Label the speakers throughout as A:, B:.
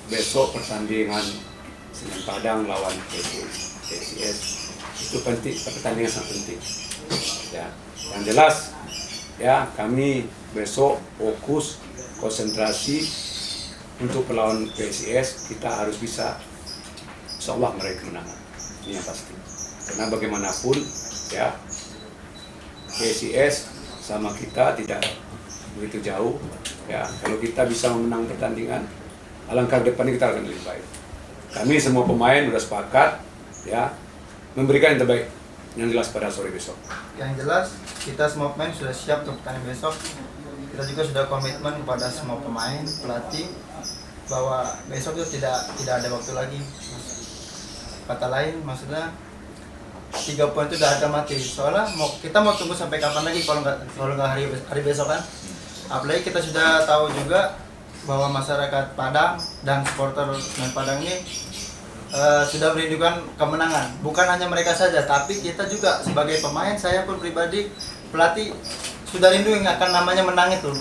A: besok pertandingan Semen Padang lawan PSIS itu penting, pertandingan sangat penting. Ya, yang jelas ya kami besok fokus konsentrasi untuk melawan PSIS, kita harus bisa insya Allah meraih kemenangan. Ini yang pasti. Karena bagaimanapun ya PSIS sama kita tidak begitu jauh. Ya, kalau kita bisa memenang pertandingan, alangkah depannya kita akan lebih baik. Kami semua pemain sudah sepakat ya memberikan yang terbaik, yang jelas pada sore besok.
B: Yang jelas kita semua pemain sudah siap untuk pertandingan besok. Kita juga sudah komitmen kepada semua pemain, pelatih bahwa besok itu tidak ada waktu lagi. Kata lain maksudnya 3 poin itu udah ada mati. Soalnya kita mau tunggu sampai kapan lagi kalau nggak hari besok kan. Apalagi kita sudah tahu juga bahwa masyarakat Padang dan supporter Semen Padang ini sudah merindukan kemenangan. Bukan hanya mereka saja, tapi kita juga sebagai pemain, saya pun pribadi, pelatih sudah rindu yang akan namanya menang itu.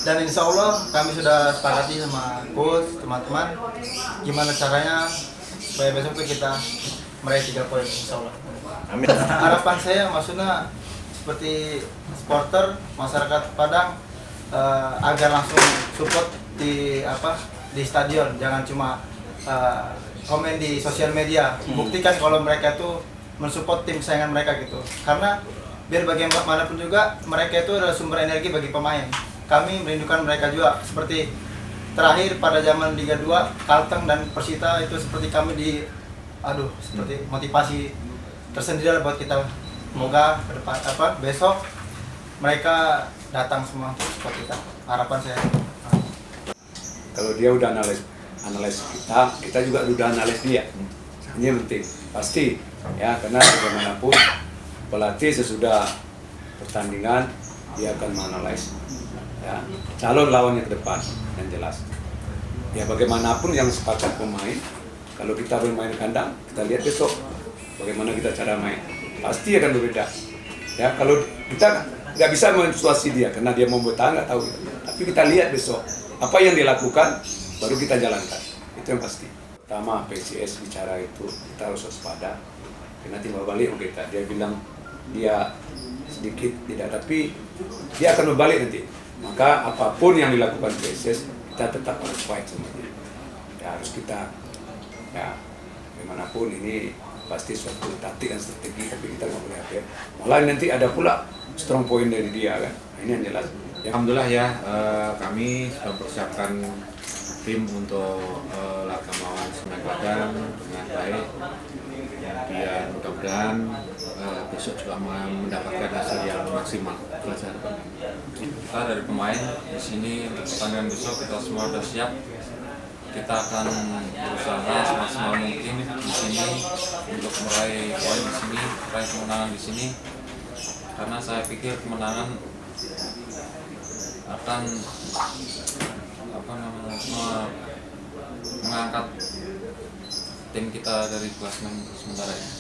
B: Dan insya Allah kami sudah sepakati sama coach, teman-teman, gimana caranya supaya besok itu kita meraih 3 poin insya Allah.
C: Amin.
B: Harapan saya maksudnya seperti supporter masyarakat Padang agar langsung support di stadion, jangan cuma komen di sosial media. Buktikan kalau mereka tuh mensupport tim kesayangan mereka gitu. Karena biar bagaimanapun juga mereka itu adalah sumber energi bagi pemain. Kami merindukan mereka juga. Seperti terakhir pada zaman Liga 2, Kalteng dan Persita itu seperti kami seperti motivasi tersendiri buat kita. Semoga ke depan besok mereka datang semua untuk support kita. Harapan saya.
A: Kalau dia udah analis kita juga udah analis dia. Ini penting, pasti ya, karena bagaimanapun pelatih sesudah pertandingan dia akan menganalisis ya calon lawannya ke depan yang jelas. Ya bagaimanapun yang sepakat pemain, kalau kita bermain kandang, kita lihat besok bagaimana kita cara main, pasti akan berbeda. Ya kalau kita nggak bisa mensuasi dia karena dia mau bertahan nggak tahu, tapi kita lihat besok apa yang dilakukan baru kita jalankan, itu yang pasti. Pertama PSIS bicara itu kita harus waspada, karena timbal balik kita, dia bilang dia sedikit tidak, tapi dia akan berbalik nanti. Maka apapun yang dilakukan PSIS kita tetap harus fight sama dia. Ya harus kita ya bagaimanapun ini pasti suatu taktik dan strategi, tapi kita nggak boleh ya. Malah nanti ada pula strong point dari dia kan. Ini yang jelas.
C: Alhamdulillah ya, kami sudah mempersiapkan tim untuk laga melawan Semen Padang dengan baik. Kemudian mudah-mudahan besok juga mendapatkan hasil yang maksimal.
D: Kita dari pemain di sini untuk pertandingan besok kita semua sudah siap. Kita akan berusaha semaksimal mungkin di sini untuk meraih poin di sini, meraih kemenangan di sini. Karena saya pikir kemenangan akan mengangkat tim kita dari klasemen sementara ini.